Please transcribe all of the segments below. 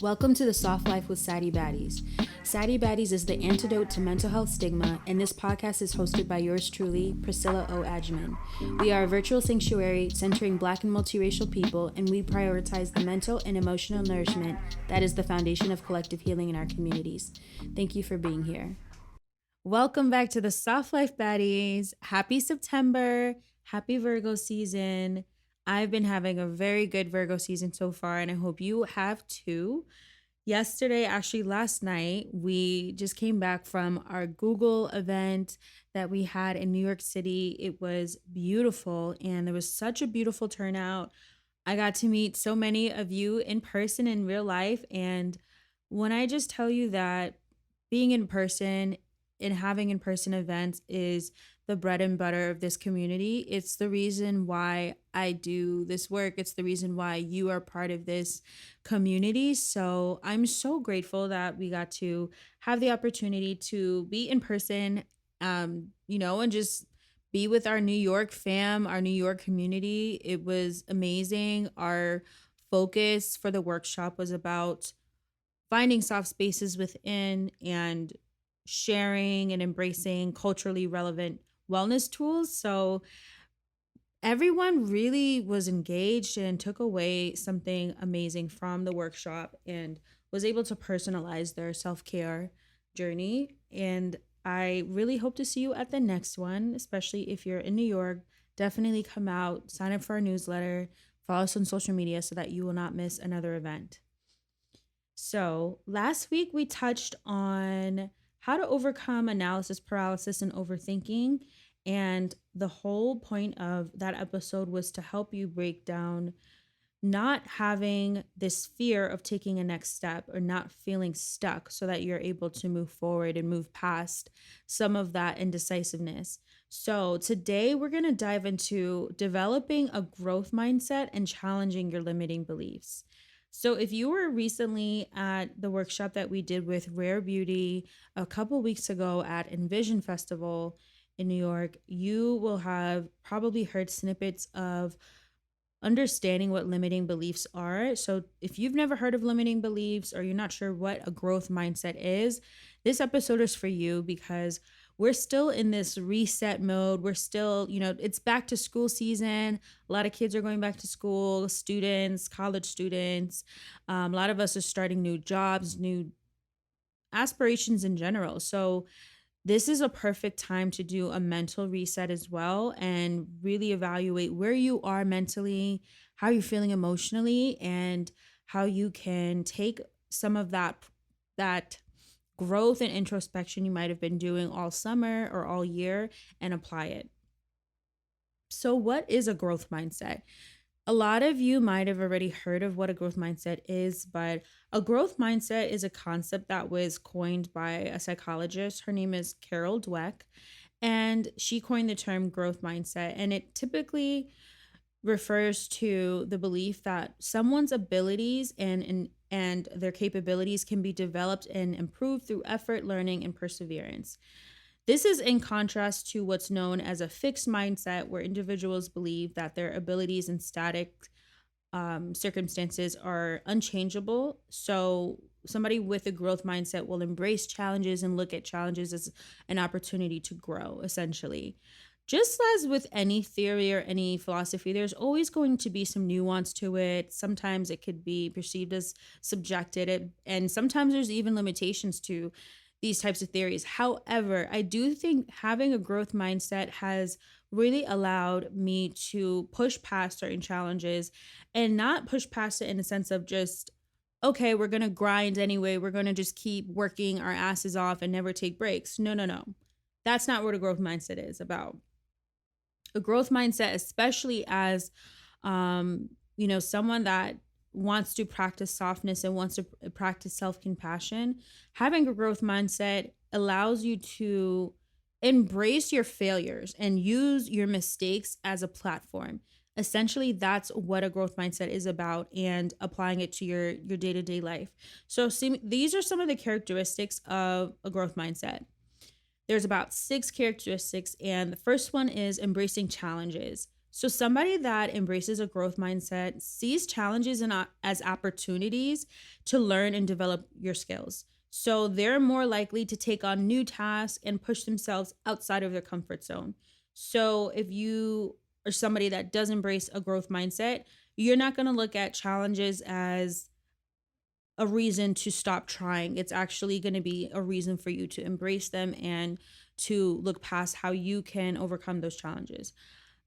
Welcome to the Soft Life with Saddie Baddies. Saddie Baddies is the antidote to mental health stigma, and this podcast is hosted by yours truly, Priscilla O. Agyeman. We are a virtual sanctuary centering Black and multiracial people, and we prioritize the mental and emotional nourishment that is the foundation of collective healing in our communities. Thank you for being here. Welcome back to the Soft Life Baddies. Happy September. Happy Virgo season. I've been having a very good Virgo season so far, and I hope you have too. Yesterday, actually last night, we just came back from our Google event that we had in New York City. It was beautiful, and there was such a beautiful turnout. I got to meet so many of you in person in real life, and when I just tell you that being in person and having in-person events is the bread and butter of this community. It's the reason why I do this work. It's the reason why you are part of this community. So I'm so grateful that we got to have the opportunity to be in person, and just be with our New York fam, our New York community. It was amazing. Our focus for the workshop was about finding soft spaces within and sharing and embracing culturally relevant wellness tools. So everyone really was engaged and took away something amazing from the workshop and was able to personalize their self-care journey. And I really hope to see you at the next one, especially if you're in New York. Definitely come out, sign up for our newsletter, follow us on social media so that you will not miss another event. So last week we touched on how to overcome analysis paralysis and overthinking. And the whole point of that episode was to help you break down not having this fear of taking a next step or not feeling stuck so that you're able to move forward and move past some of that indecisiveness. So today we're going to dive into developing a growth mindset and challenging your limiting beliefs. So if you were recently at the workshop that we did with Rare Beauty a couple weeks ago at Envision Festival in New York, you will have probably heard snippets of understanding what limiting beliefs are. So if you've never heard of limiting beliefs or you're not sure what a growth mindset is, this episode is for you because we're still in this reset mode. We're still, it's back to school season. A lot of kids are going back to school, students, college students. A lot of us are starting new jobs, new aspirations in general. So this is a perfect time to do a mental reset as well and really evaluate where you are mentally, how you're feeling emotionally, and how you can take some of that growth and introspection you might have been doing all summer or all year and apply it. So what is a growth mindset? A lot of you might have already heard of what a growth mindset is, but a growth mindset is a concept that was coined by a psychologist. Her name is Carol Dweck, and she coined the term growth mindset. And it typically refers to the belief that someone's abilities and their capabilities can be developed and improved through effort, learning, and perseverance. This is in contrast to what's known as a fixed mindset, where individuals believe that their abilities in static circumstances are unchangeable. So somebody with a growth mindset will embrace challenges and look at challenges as an opportunity to grow, essentially. Just as with any theory or any philosophy, there's always going to be some nuance to it. Sometimes it could be perceived as subjective, and sometimes there's even limitations to these types of theories. However, I do think having a growth mindset has really allowed me to push past certain challenges and not push past it in the sense of just, okay, we're going to grind anyway. We're going to just keep working our asses off and never take breaks. No. That's not what a growth mindset is about. A growth mindset, especially as, someone that wants to practice softness and wants to practice self-compassion, having a growth mindset allows you to embrace your failures and use your mistakes as a platform. Essentially, that's what a growth mindset is about, and applying it to your day-to-day life. So these are some of the characteristics of a growth mindset. There's about 6 characteristics, and the first one is embracing challenges. So somebody that embraces a growth mindset sees challenges as opportunities to learn and develop your skills. So they're more likely to take on new tasks and push themselves outside of their comfort zone. So if you are somebody that does embrace a growth mindset, you're not going to look at challenges as a reason to stop trying. It's actually going to be a reason for you to embrace them and to look past how you can overcome those challenges.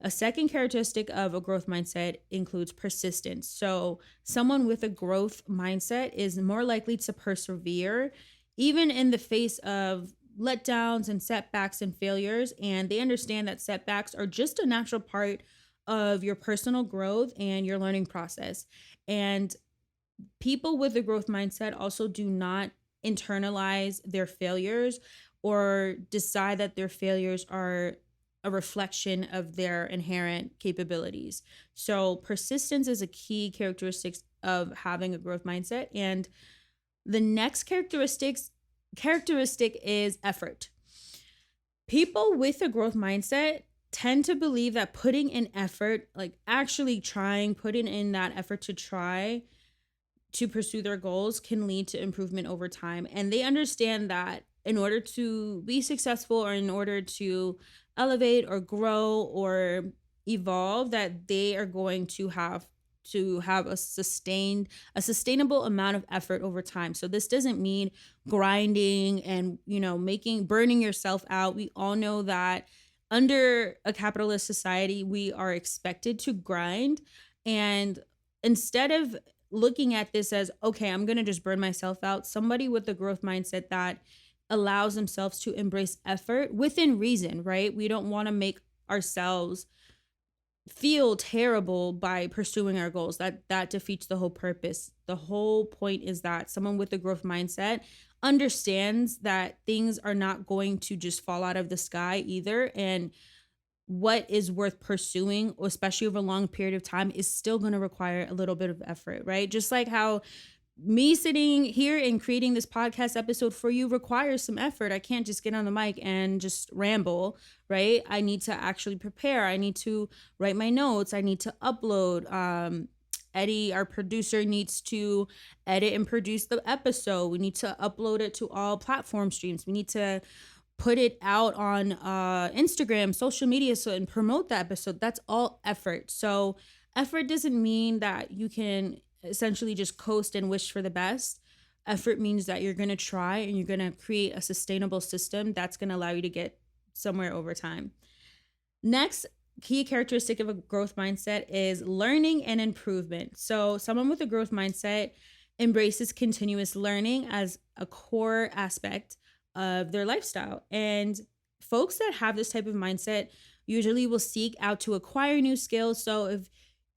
A second characteristic of a growth mindset includes persistence. So, someone with a growth mindset is more likely to persevere even in the face of letdowns and setbacks and failures. And they understand that setbacks are just a natural part of your personal growth and your learning process. And people with a growth mindset also do not internalize their failures or decide that their failures are a reflection of their inherent capabilities. So persistence is a key characteristic of having a growth mindset. And the next characteristic is effort. People with a growth mindset tend to believe that putting in effort, like actually trying, putting in that effort to try to pursue their goals, can lead to improvement over time. And they understand that in order to be successful or in order to elevate or grow or evolve, that they are going to have a sustainable amount of effort over time. So this doesn't mean grinding and, burning yourself out. We all know that under a capitalist society, we are expected to grind. And instead of looking at this as, okay, I'm going to just burn myself out, somebody with a growth mindset that allows themselves to embrace effort within reason, right? We don't want to make ourselves feel terrible by pursuing our goals. That defeats the whole purpose. The whole point is that someone with a growth mindset understands that things are not going to just fall out of the sky either. And what is worth pursuing, especially over a long period of time, is still going to require a little bit of effort, right? Just like how me sitting here and creating this podcast episode for you requires some effort. I can't just get on the mic and just ramble, right? I need to actually prepare. I need to write my notes. I need to upload. Eddie, our producer, needs to edit and produce the episode. We need to upload it to all platform streams. We need to put it out on Instagram, social media, and promote the episode. That's all effort. So effort doesn't mean that you can essentially just coast and wish for the best. Effort means that you're going to try and you're going to create a sustainable system that's going to allow you to get somewhere over time. Next key characteristic of a growth mindset is learning and improvement. So someone with a growth mindset embraces continuous learning as a core aspect of their lifestyle. And folks that have this type of mindset usually will seek out to acquire new skills. So if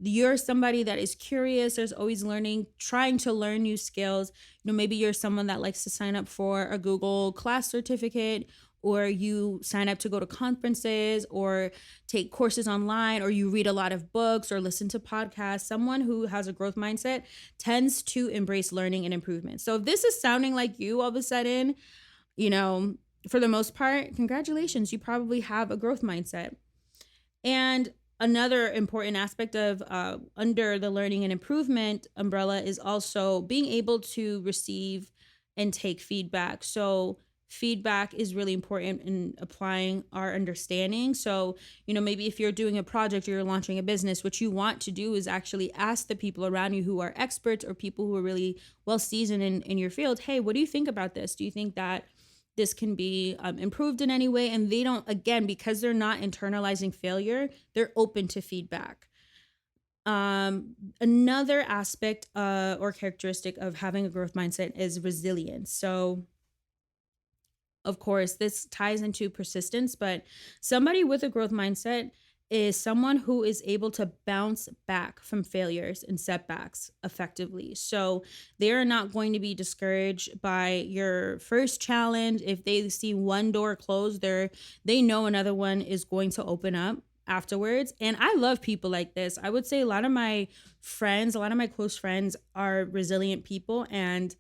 you're somebody that is curious, there's always learning, trying to learn new skills, maybe you're someone that likes to sign up for a Google class certificate, or you sign up to go to conferences or take courses online, or you read a lot of books or listen to podcasts. Someone who has a growth mindset tends to embrace learning and improvement. So if this is sounding like you all of a sudden, for the most part, congratulations, you probably have a growth mindset. And another important aspect of under the learning and improvement umbrella is also being able to receive and take feedback. So feedback is really important in applying our understanding. So, maybe if you're doing a project or you're launching a business, what you want to do is actually ask the people around you who are experts or people who are really well seasoned in your field, hey, what do you think about this? Do you think that this can be improved in any way? And they don't, again, because they're not internalizing failure, they're open to feedback. Another aspect or characteristic of having a growth mindset is resilience. So of course, this ties into persistence, but somebody with a growth mindset is someone who is able to bounce back from failures and setbacks effectively. So they are not going to be discouraged by your first challenge. If they see one door closed, they know another one is going to open up afterwards. And I love people like this. I would say a lot of my close friends are resilient people. And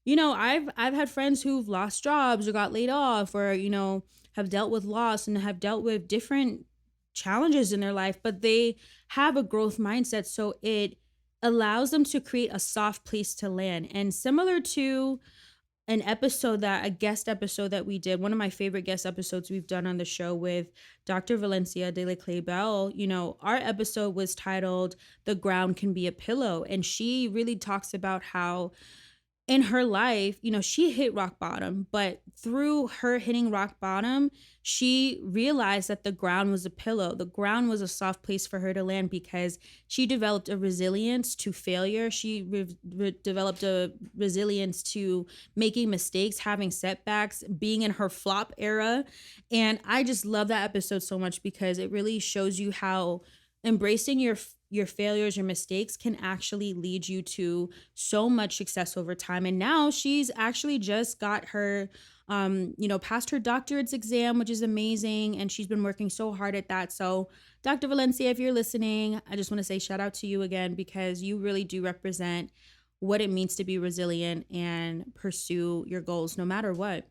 I've had friends who've lost jobs or got laid off or, have dealt with loss and have dealt with different challenges in their life, but they have a growth mindset. So it allows them to create a soft place to land. And similar to a guest episode that we did, one of my favorite guest episodes we've done on the show with Dr. Valencia de la Clay Bell, our episode was titled The Ground Can Be a Pillow. And she really talks about how in her life, she hit rock bottom, but through her hitting rock bottom, she realized that the ground was a pillow. The ground was a soft place for her to land because she developed a resilience to failure. She developed a resilience to making mistakes, having setbacks, being in her flop era. And I just love that episode so much because it really shows you how embracing your failures, your mistakes can actually lead you to so much success over time. And now she's actually just got her, passed her doctorate's exam, which is amazing. And she's been working so hard at that. So Dr. Valencia, if you're listening, I just want to say shout out to you again, because you really do represent what it means to be resilient and pursue your goals no matter what.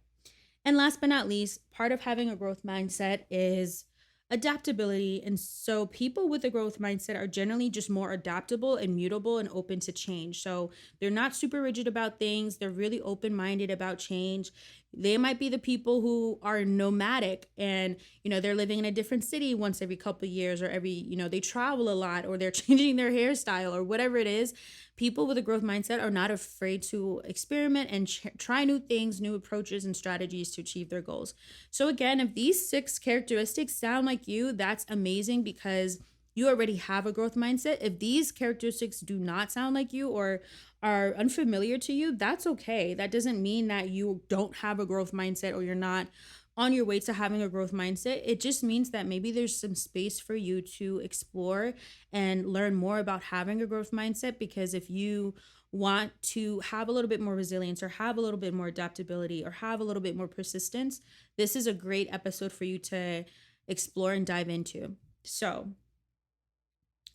And last but not least, part of having a growth mindset is adaptability. And so people with a growth mindset are generally just more adaptable and mutable and open to change. So they're not super rigid about things. They're really open-minded about change. They might be the people who are nomadic and, they're living in a different city once every couple of years, or they travel a lot, or they're changing their hairstyle or whatever it is. People with a growth mindset are not afraid to experiment and try new things, new approaches and strategies to achieve their goals. So again, if these 6 characteristics sound like you, that's amazing, because you already have a growth mindset. If these characteristics do not sound like you or are unfamiliar to you, that's okay. That doesn't mean that you don't have a growth mindset or you're not on your way to having a growth mindset. It just means that maybe there's some space for you to explore and learn more about having a growth mindset, because if you want to have a little bit more resilience or have a little bit more adaptability or have a little bit more persistence, this is a great episode for you to explore and dive into. So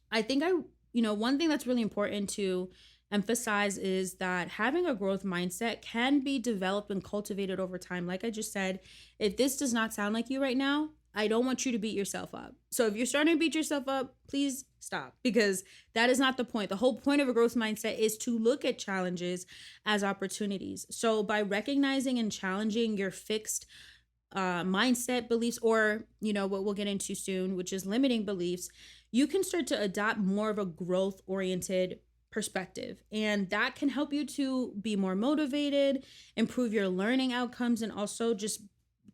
I think one thing that's really important to emphasize is that having a growth mindset can be developed and cultivated over time. Like I just said, if this does not sound like you right now, I don't want you to beat yourself up. So if you're starting to beat yourself up, please stop, because that is not the point. The whole point of a growth mindset is to look at challenges as opportunities. So by recognizing and challenging your fixed mindset beliefs, or what we'll get into soon, which is limiting beliefs, you can start to adopt more of a growth oriented perspective, and that can help you to be more motivated, improve your learning outcomes, and also just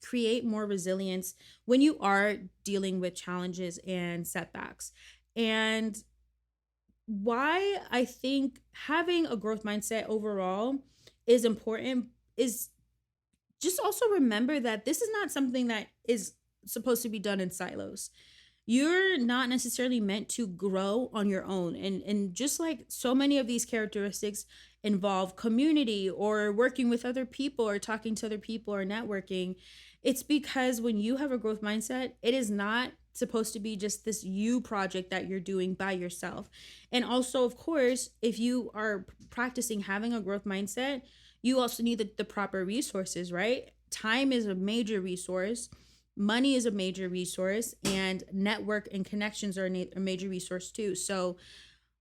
create more resilience when you are dealing with challenges and setbacks. And why I think having a growth mindset overall is important is just also remember that this is not something that is supposed to be done in silos. You're not necessarily meant to grow on your own. And just like so many of these characteristics involve community or working with other people or talking to other people or networking, it's because when you have a growth mindset, it is not supposed to be just this you project that you're doing by yourself. And also, of course, if you are practicing having a growth mindset, you also need the proper resources, right? Time is a major resource. Money is a major resource, and network and connections are a major resource too. So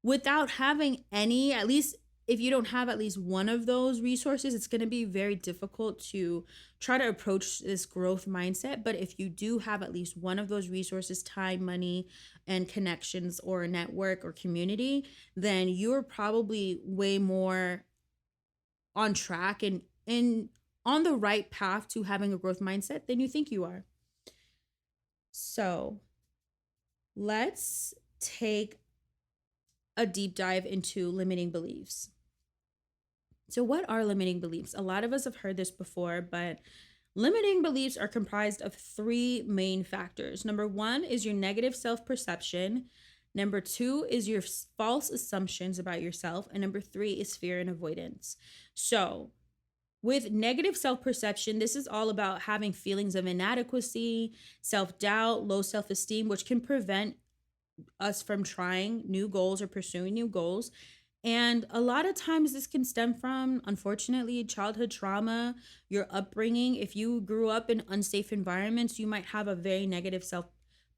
without having any, at least if you don't have at least one of those resources, it's going to be very difficult to try to approach this growth mindset. But if you do have at least one of those resources, time, money, and connections, or a network or community, then you're probably way more on track and on the right path to having a growth mindset than you think you are. So let's take a deep dive into limiting beliefs. So what are limiting beliefs? A lot of us have heard this before, but limiting beliefs are comprised of 3 main factors. Number 1 is your negative self-perception. Number 2 is your false assumptions about yourself. And number 3 is fear and avoidance. So with negative self-perception, this is all about having feelings of inadequacy, self-doubt, low self-esteem, which can prevent us from trying new goals or pursuing new goals. And a lot of times this can stem from, unfortunately, childhood trauma, your upbringing. If you grew up in unsafe environments, you might have a very negative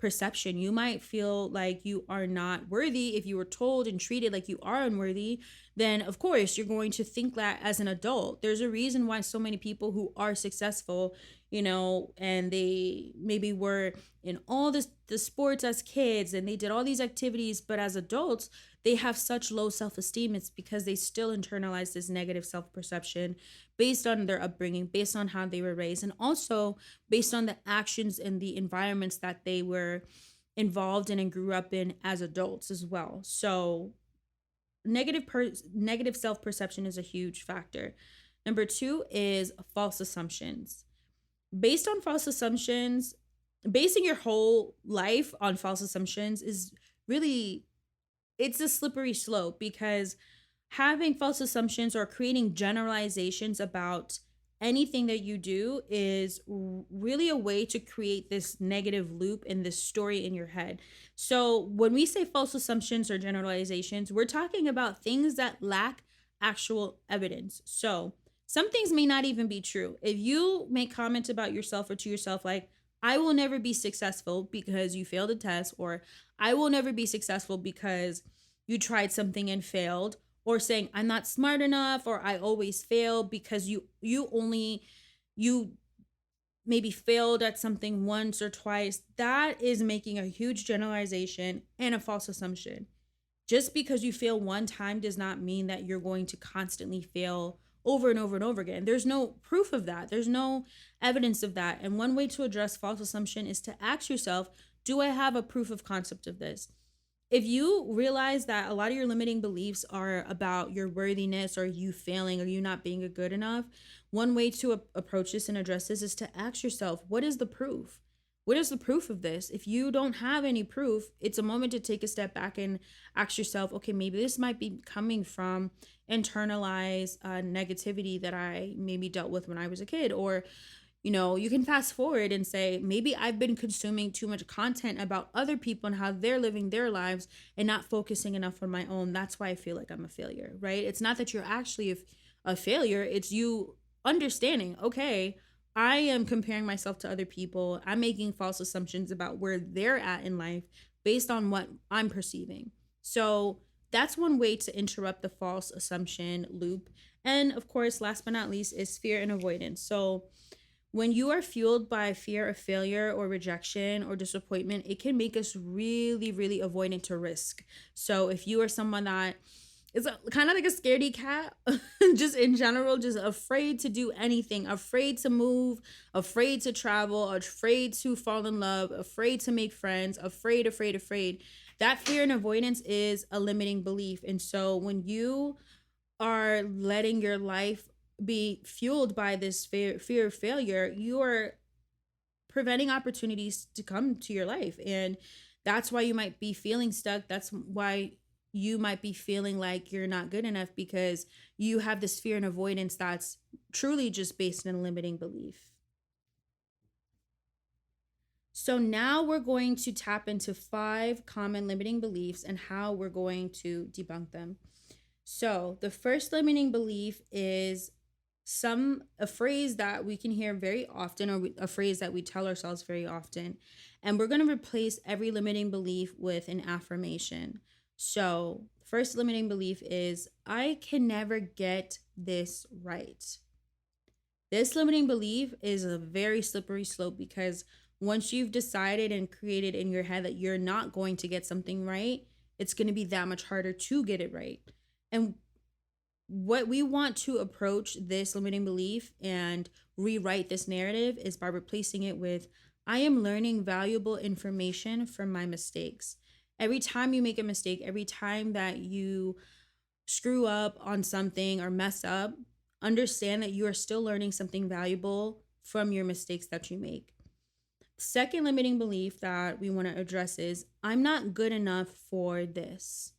perception. You might feel like you are not worthy. If you were told and treated like you are unworthy, then of course you're going to think that as an adult. There's a reason why so many people who are successful, and they maybe were in all the sports as kids and they did all these activities, but as adults, they have such low self-esteem. It's because they still internalize this negative self-perception based on their upbringing, based on how they were raised, and also based on the actions and the environments that they were involved in and grew up in as adults as well. So negative self-perception is a huge factor. Number 2 is false assumptions. Based on false assumptions, basing your whole life on false assumptions is really, it's a slippery slope, because having false assumptions or creating generalizations about anything that you do is really a way to create this negative loop and this story in your head. So when we say false assumptions or generalizations, we're talking about things that lack actual evidence. So some things may not even be true. If you make comments about yourself or to yourself like, I will never be successful because you failed a test, or I will never be successful because you tried something and failed, or saying I'm not smart enough, or I always fail because you maybe failed at something once or twice, that is making a huge generalization and a false assumption. Just because you fail one time does not mean that you're going to constantly fail over and over and over again. There's no proof of that. There's no evidence of that. And one way to address false assumption is to ask yourself, do I have a proof of concept of this? If you realize that a lot of your limiting beliefs are about your worthiness or you failing or you not being good enough, one way to approach this and address this is to ask yourself, what is the proof? What is the proof of this? If you don't have any proof, it's a moment to take a step back and ask yourself, okay, maybe this might be coming from internalized negativity that I maybe dealt with when I was a kid. Or you can fast forward and say, maybe I've been consuming too much content about other people and how they're living their lives and not focusing enough on my own. That's why I feel like I'm a failure, right? It's not that you're actually a failure. It's you understanding, okay, I am comparing myself to other people. I'm making false assumptions about where they're at in life based on what I'm perceiving. So that's one way to interrupt the false assumption loop. And of course, last but not least is fear and avoidance. So when you are fueled by fear of failure or rejection or disappointment, it can make us really, really avoidant to risk. So if you are someone that is kind of like a scaredy cat, just in general, just afraid to do anything, afraid to move, afraid to travel, afraid to fall in love, afraid to make friends, afraid, that fear and avoidance is a limiting belief. And so when you are letting your life be fueled by this fear of failure, you are preventing opportunities to come to your life. And that's why you might be feeling stuck. That's why you might be feeling like you're not good enough, because you have this fear and avoidance that's truly just based in a limiting belief. So now we're going to tap into 5 common limiting beliefs and how we're going to debunk them. So the first limiting belief is a phrase that we can hear very often, or a phrase that we tell ourselves very often. And we're going to replace every limiting belief with an affirmation. So first limiting belief is, I can never get this right. This limiting belief is a very slippery slope, because once you've decided and created in your head that you're not going to get something right, it's going to be that much harder to get it right. And what we want to approach this limiting belief and rewrite this narrative is by replacing it with, I am learning valuable information from my mistakes. Every time you make a mistake, every time that you screw up on something or mess up, understand that you are still learning something valuable from your mistakes that you make. Second limiting belief that we want to address is, I'm not good enough for this.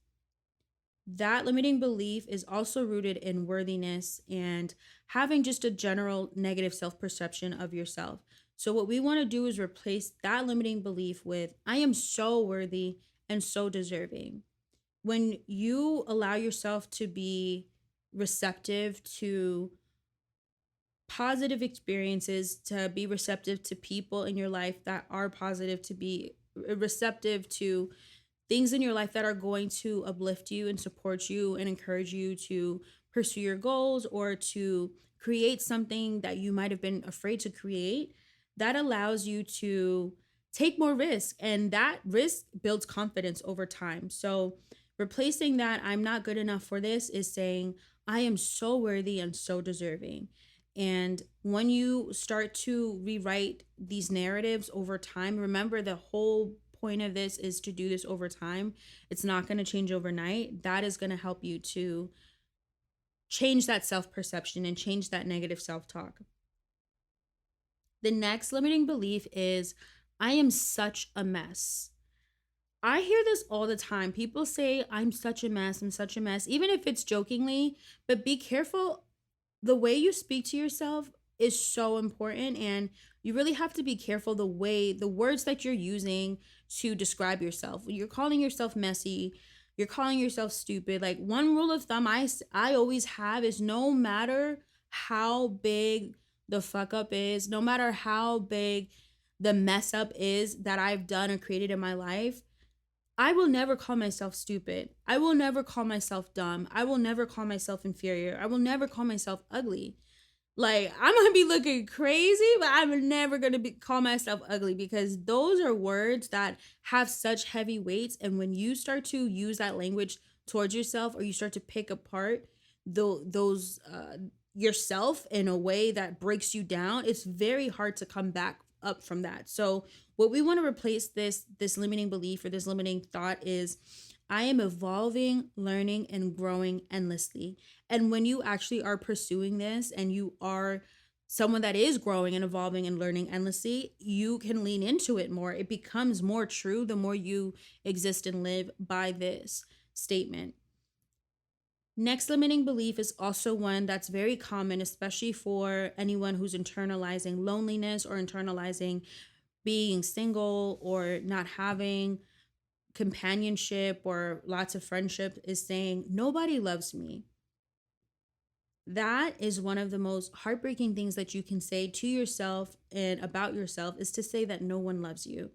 That limiting belief is also rooted in worthiness and having just a general negative self-perception of yourself. So what we want to do is replace that limiting belief with, I am so worthy and so deserving. When you allow yourself to be receptive to positive experiences, to be receptive to people in your life that are positive, to be receptive to things in your life that are going to uplift you and support you and encourage you to pursue your goals or to create something that you might have been afraid to create, that allows you to take more risk. And that risk builds confidence over time. So replacing that I'm not good enough for this is saying I am so worthy and so deserving. And when you start to rewrite these narratives over time, remember the whole point of this is to do this over time. It's not going to change overnight. That is going to help you to change that self-perception and change that negative self-talk. The next limiting belief is I am such a mess. I hear this all the time. People say, I'm such a mess, I'm such a mess, even if it's jokingly, but be careful. The way you speak to yourself is so important, and you really have to be careful the words that you're using to describe yourself. You're calling yourself messy, you're calling yourself stupid. Like, one rule of thumb I always have is no matter how big the fuck up is, no matter how big the mess up is that I've done or created in my life, I will never call myself stupid. I will never call myself dumb. I will never call myself inferior. I will never call myself ugly. Like, I'm going to be looking crazy, but I'm never going to call myself ugly, because those are words that have such heavy weights. And when you start to use that language towards yourself, or you start to pick apart those yourself in a way that breaks you down, it's very hard to come back up from that. So what we want to replace this limiting belief or this limiting thought is I am evolving, learning, and growing endlessly. And when you actually are pursuing this and you are someone that is growing and evolving and learning endlessly, you can lean into it more. It becomes more true the more you exist and live by this statement. Next limiting belief is also one that's very common, especially for anyone who's internalizing loneliness or internalizing being single or not having companionship or lots of friendship, is saying nobody loves me. That is one of the most heartbreaking things that you can say to yourself and about yourself, is to say that no one loves you.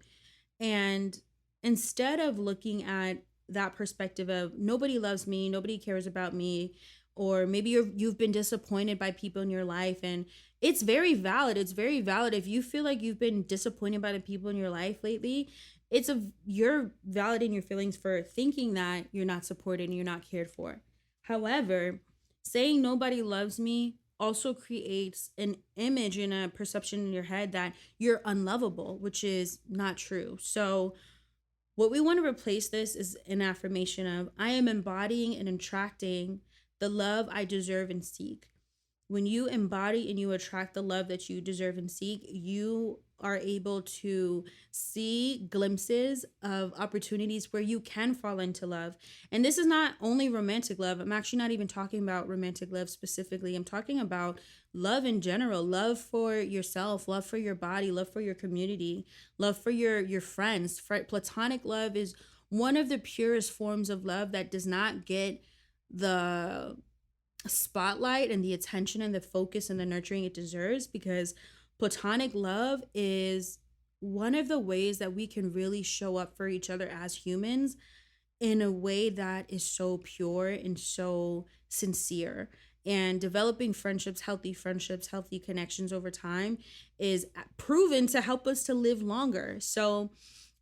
And instead of looking at that perspective of nobody loves me, nobody cares about me, or maybe you've been disappointed by people in your life, and it's very valid. It's very valid if you feel like you've been disappointed by the people in your life lately. You're valid in your feelings for thinking that you're not supported and you're not cared for. However, saying nobody loves me also creates an image and a perception in your head that you're unlovable, which is not true. So what we want to replace this is an affirmation of I am embodying and attracting the love I deserve and seek. When you embody and you attract the love that you deserve and seek, you are able to see glimpses of opportunities where you can fall into love. And this is not only romantic love. I'm actually not even talking about romantic love specifically. I'm talking about love in general, love for yourself, love for your body, love for your community, love for your friends. Platonic love is one of the purest forms of love that does not get the spotlight and the attention and the focus and the nurturing it deserves, because platonic love is one of the ways that we can really show up for each other as humans in a way that is so pure and so sincere. And developing friendships, healthy connections over time is proven to help us to live longer. So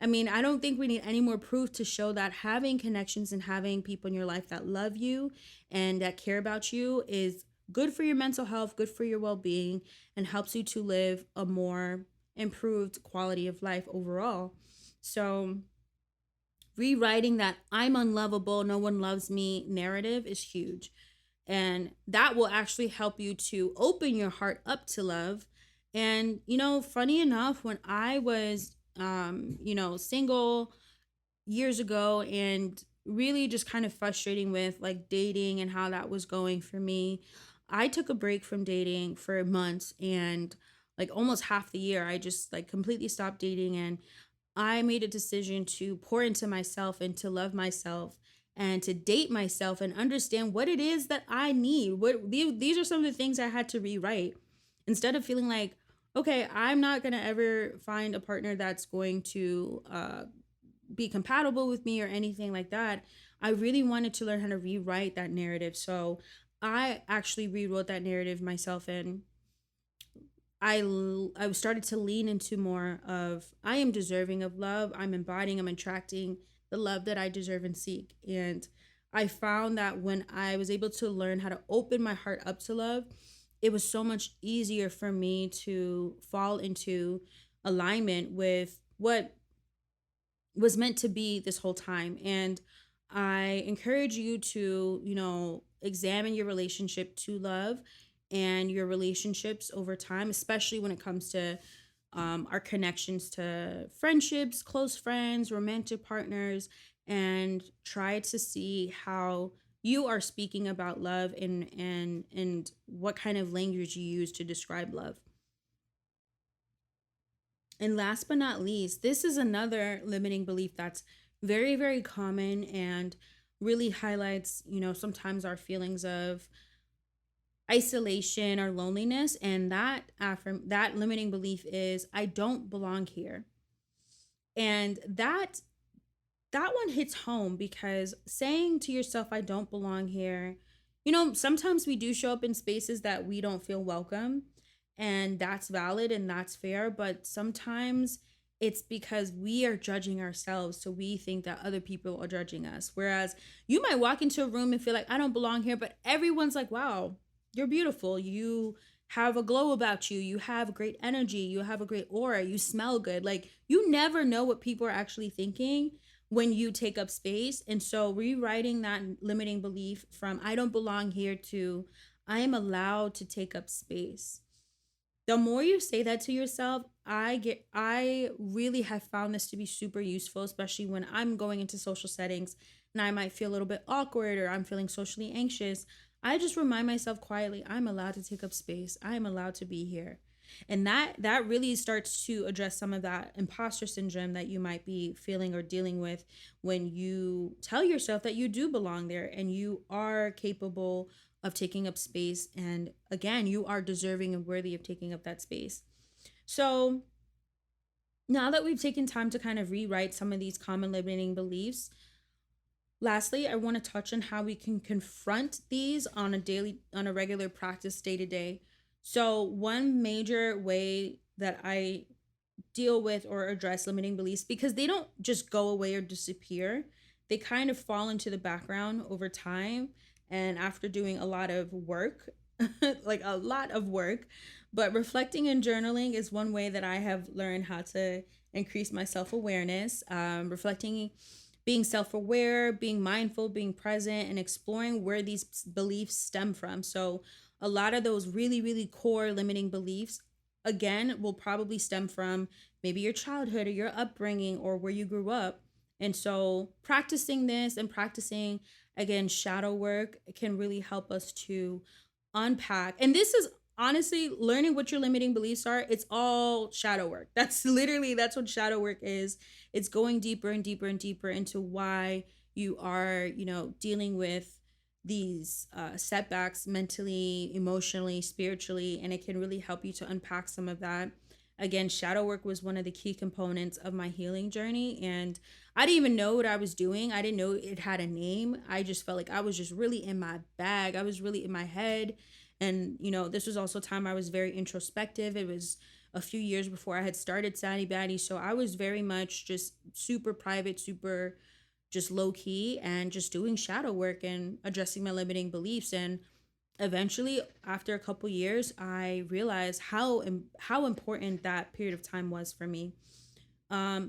I mean, I don't think we need any more proof to show that having connections and having people in your life that love you and that care about you is good for your mental health, good for your well-being, and helps you to live a more improved quality of life overall. So rewriting that I'm unlovable, no one loves me narrative is huge. And that will actually help you to open your heart up to love. And, funny enough, when I was single years ago and really just kind of frustrating with like dating and how that was going for me, I took a break from dating for months, and like almost half the year I just like completely stopped dating, and I made a decision to pour into myself and to love myself and to date myself and understand what it is that I need. These are some of the things I had to rewrite. Instead of feeling like okay, I'm not going to ever find a partner that's going to be compatible with me or anything like that. I really wanted to learn how to rewrite that narrative. So I actually rewrote that narrative myself, and I started to lean into more of I am deserving of love. I'm attracting the love that I deserve and seek. And I found that when I was able to learn how to open my heart up to love, it was so much easier for me to fall into alignment with what was meant to be this whole time. And I encourage you to, examine your relationship to love and your relationships over time, especially when it comes to our connections to friendships, close friends, romantic partners, and try to see how you are speaking about love and what kind of language you use to describe love. And last but not least, this is another limiting belief that's very, very common and really highlights, sometimes our feelings of isolation or loneliness. And that limiting belief is I don't belong here. And that one hits home because saying to yourself I don't belong here, sometimes we do show up in spaces that we don't feel welcome, and that's valid and that's fair, but sometimes it's because we are judging ourselves, so we think that other people are judging us. Whereas you might walk into a room and feel like I don't belong here, but everyone's like, wow, you're beautiful, you have a glow about you, you have great energy, you have a great aura, you smell good. Like, you never know what people are actually thinking when you take up space. And so rewriting that limiting belief from I don't belong here to I am allowed to take up space. The more you say that to yourself, I really have found this to be super useful, especially when I'm going into social settings and I might feel a little bit awkward or I'm feeling socially anxious. I just remind myself quietly, I'm allowed to take up space. I am allowed to be here. And that really starts to address some of that imposter syndrome that you might be feeling or dealing with when you tell yourself that you do belong there and you are capable of taking up space, and again, you are deserving and worthy of taking up that space. So now that we've taken time to kind of rewrite some of these common limiting beliefs, lastly, I want to touch on how we can confront these on a regular practice day to day. So one major way that I deal with or address limiting beliefs, because they don't just go away or disappear, they kind of fall into the background over time and after doing a lot of work, like a lot of work. But reflecting and journaling is one way that I have learned how to increase my self-awareness. Reflecting, being self-aware, being mindful, being present, and exploring where these beliefs stem from. So a lot of those really, really core limiting beliefs, again, will probably stem from maybe your childhood or your upbringing or where you grew up. And so practicing this and practicing, again, shadow work can really help us to unpack. And this is honestly learning what your limiting beliefs are. It's all shadow work. That's what shadow work is. It's going deeper and deeper and deeper into why you are, dealing with these setbacks mentally, emotionally, spiritually, and it can really help you to unpack some of that. Again, shadow work was one of the key components of my healing journey, and I didn't even know what I was doing. I didn't know it had a name. I just felt like I was just really in my bag. I was really in my head. And, this was also a time I was very introspective. It was a few years before I had started Saddie Baddies. So I was very much just super private, super just low key, and just doing shadow work and addressing my limiting beliefs. And eventually, after a couple years, I realized how important that period of time was for me.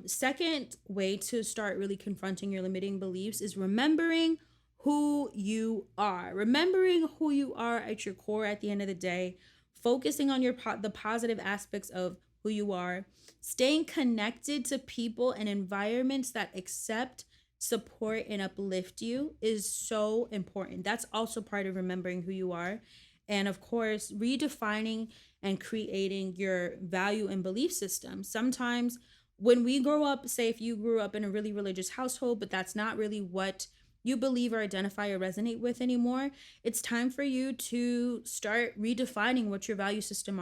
Second way to start really confronting your limiting beliefs is remembering who you are. Remembering who you are at your core at the end of the day, focusing on the positive aspects of who you are, staying connected to people and environments that accept, support, and uplift you is so important. That's also part of remembering who you are. And of course, redefining and creating your value and belief system. Sometimes when we grow up, say if you grew up in a really religious household, but that's not really what you believe or identify or resonate with anymore, it's time for you to start redefining what your value system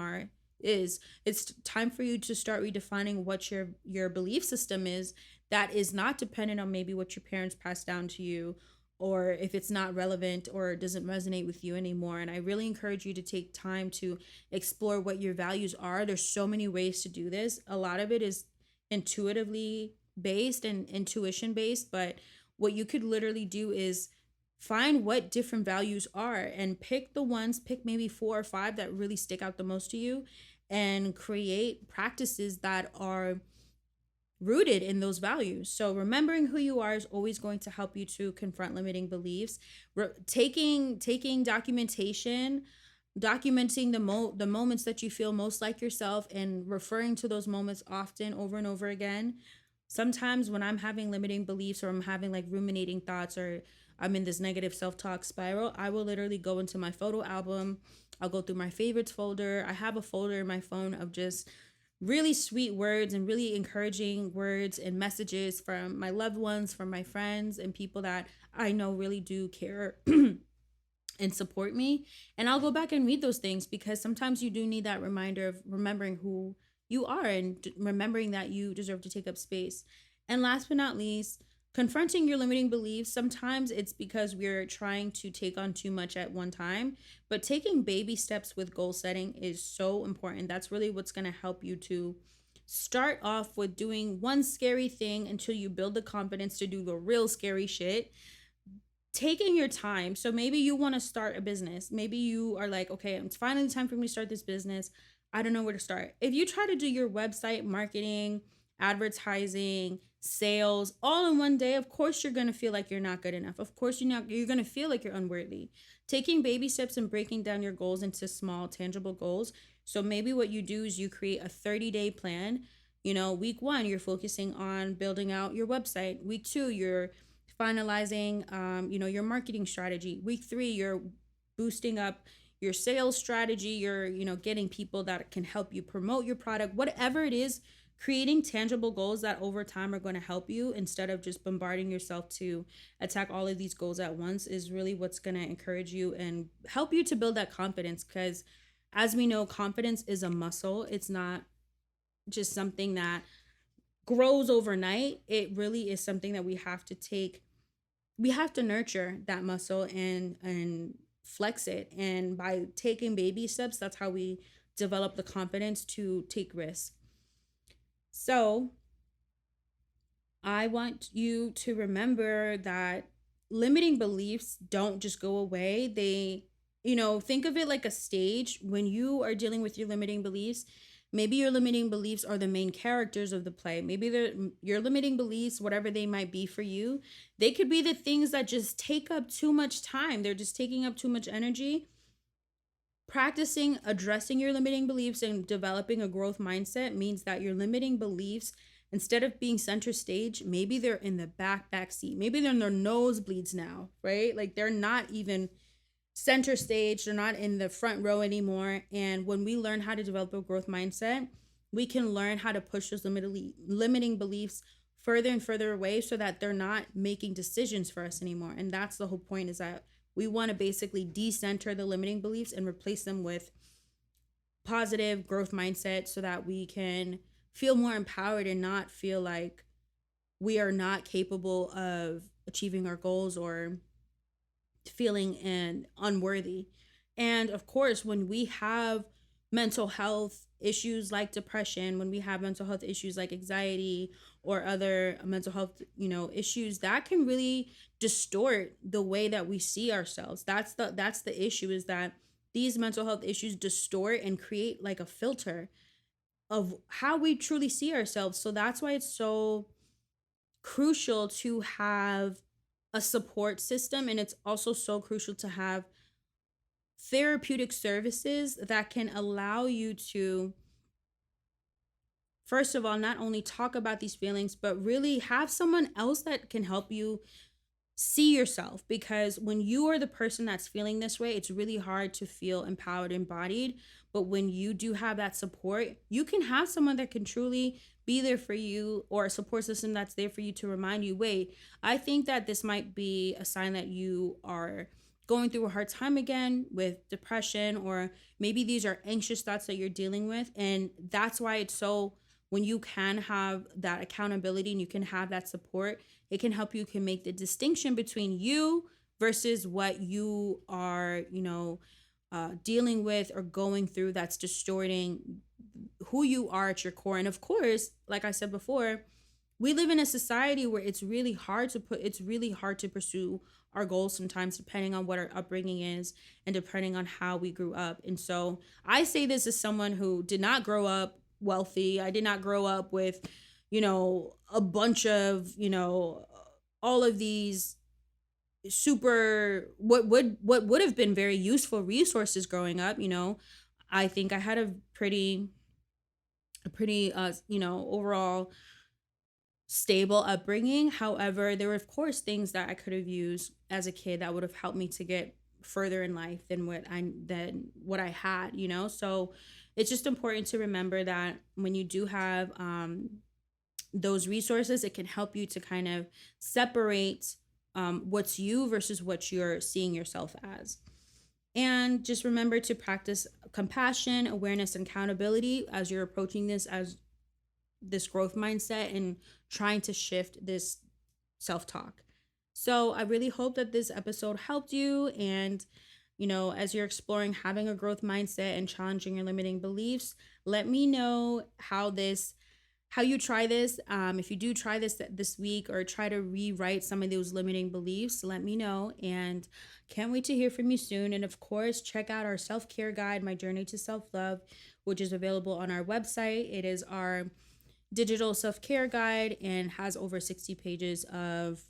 is. It's time for you to start redefining what your belief system is, that is not dependent on maybe what your parents passed down to you, or if it's not relevant or doesn't resonate with you anymore. And I really encourage you to take time to explore what your values are. There's so many ways to do this. A lot of it is intuitively based and intuition based, but what you could literally do is find what different values are and pick maybe 4 or 5 that really stick out the most to you, and create practices that are rooted in those values. So remembering who you are is always going to help you to confront limiting beliefs. Taking documentation, documenting the moments that you feel most like yourself, and referring to those moments often, over and over again. Sometimes when I'm having limiting beliefs, or I'm having like ruminating thoughts, or I'm in this negative self-talk spiral, I will literally go into my photo album. I'll go through my favorites folder. I have a folder in my phone of just really sweet words and really encouraging words and messages from my loved ones, from my friends, and people that I know really do care and support me. And I'll go back and read those things, because sometimes you do need that reminder of remembering who you are, and remembering that you deserve to take up space. And last but not least, confronting your limiting beliefs. Sometimes it's because we're trying to take on too much at one time, but taking baby steps with goal setting is so important. That's really what's going to help you to start off with doing one scary thing until you build the confidence to do the real scary shit. Taking your time. So maybe you want to start a business. Maybe you are like, okay, it's finally time for me to start this business. I don't know where to start. If you try to do your website marketing, advertising, sales all in one day, of course you're going to feel like you're not good enough. Of course you're going to feel like you're unworthy. Taking baby steps and breaking down your goals into small tangible goals. So maybe what you do is you create a 30-day plan. Week 1 you're focusing on building out your website. Week 2 you're finalizing your marketing strategy. Week 3 you're boosting up your sales strategy. You're getting people that can help you promote your product. Whatever it is, creating tangible goals that over time are going to help you, instead of just bombarding yourself to attack all of these goals at once, is really what's going to encourage you and help you to build that confidence. Because as we know, confidence is a muscle. It's not just something that grows overnight. It really is something that we have to nurture that muscle and flex it. And by taking baby steps, that's how we develop the confidence to take risks. So I want you to remember that limiting beliefs don't just go away. They, think of it like a stage. When you are dealing with your limiting beliefs, maybe your limiting beliefs are the main characters of the play. Maybe your limiting beliefs, whatever they might be for you, they could be the things that just take up too much time. They're just taking up too much energy. Practicing addressing your limiting beliefs and developing a growth mindset means that your limiting beliefs, instead of being center stage, maybe they're in the back seat. Maybe they're in their nosebleeds now, right? Like they're not even center stage. They're not in the front row anymore. And when we learn how to develop a growth mindset, we can learn how to push those limiting beliefs further and further away, so that they're not making decisions for us anymore. And that's the whole point, is that we want to basically decenter the limiting beliefs and replace them with positive growth mindset, so that we can feel more empowered and not feel like we are not capable of achieving our goals, or feeling unworthy. And of course, when we have mental health issues like depression, when we have mental health issues like anxiety or other mental health, issues, that can really distort the way that we see ourselves. That's the issue, is that these mental health issues distort and create like a filter of how we truly see ourselves. So that's why it's so crucial to have a support system, and it's also so crucial to have therapeutic services that can allow you to, first of all, not only talk about these feelings, but really have someone else that can help you see yourself. Because when you are the person that's feeling this way, it's really hard to feel empowered and embodied. But when you do have that support, you can have someone that can truly be there for you, or a support system that's there for you to remind you, wait, I think that this might be a sign that you are going through a hard time again with depression, or maybe these are anxious thoughts that you're dealing with. And that's why it's so, when you can have that accountability and you can have that support, it can help you can make the distinction between you versus what you are, dealing with or going through, that's distorting who you are at your core. And of course, like I said before, we live in a society where it's really hard to pursue our goals sometimes, depending on what our upbringing is and depending on how we grew up. And so I say this as someone who did not grow up wealthy. I did not grow up with, a bunch of, all of these super what would have been very useful resources growing up. I think I had a pretty overall stable upbringing. However, there were of course things that I could have used as a kid that would have helped me to get further in life than what I had. So it's just important to remember that when you do have those resources, it can help you to kind of separate what's you versus what you're seeing yourself as. And just remember to practice compassion, awareness, and accountability as you're approaching this as this growth mindset and trying to shift this self-talk. So I really hope that this episode helped you. And, as you're exploring having a growth mindset and challenging your limiting beliefs, let me know how you try this. If you do try this week or try to rewrite some of those limiting beliefs, let me know. And can't wait to hear from you soon. And of course, check out our self-care guide, My Journey to Self-Love, which is available on our website. It is our digital self-care guide and has over 60 pages of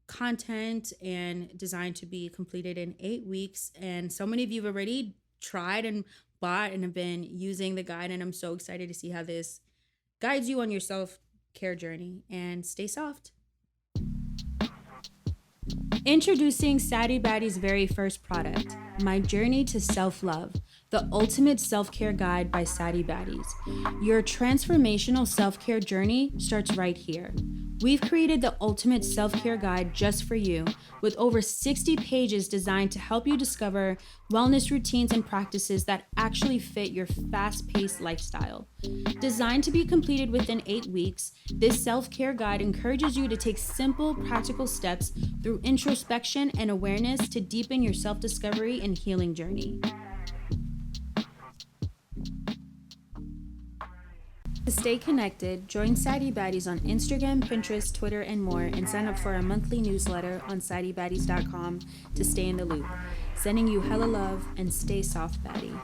content and designed to be completed in 8 weeks. And so many of you have already tried and bought and have been using the guide. And I'm so excited to see how this guides you on your self-care journey. And stay soft. Introducing Saddie Baddie's very first product, My Journey to Self-Love, the ultimate self-care guide by Saddie Baddies. Your transformational self-care journey starts right here. We've created the ultimate self-care guide just for you, with over 60 pages designed to help you discover wellness routines and practices that actually fit your fast-paced lifestyle. Designed to be completed within 8 weeks, this self-care guide encourages you to take simple, practical steps through introspection and awareness to deepen your self-discovery and healing journey. To stay connected, join Saddie Baddies on Instagram, Pinterest, Twitter, and more, and sign up for our monthly newsletter on SaddieBaddies.com to stay in the loop. Sending you hella love, and stay soft, baddie.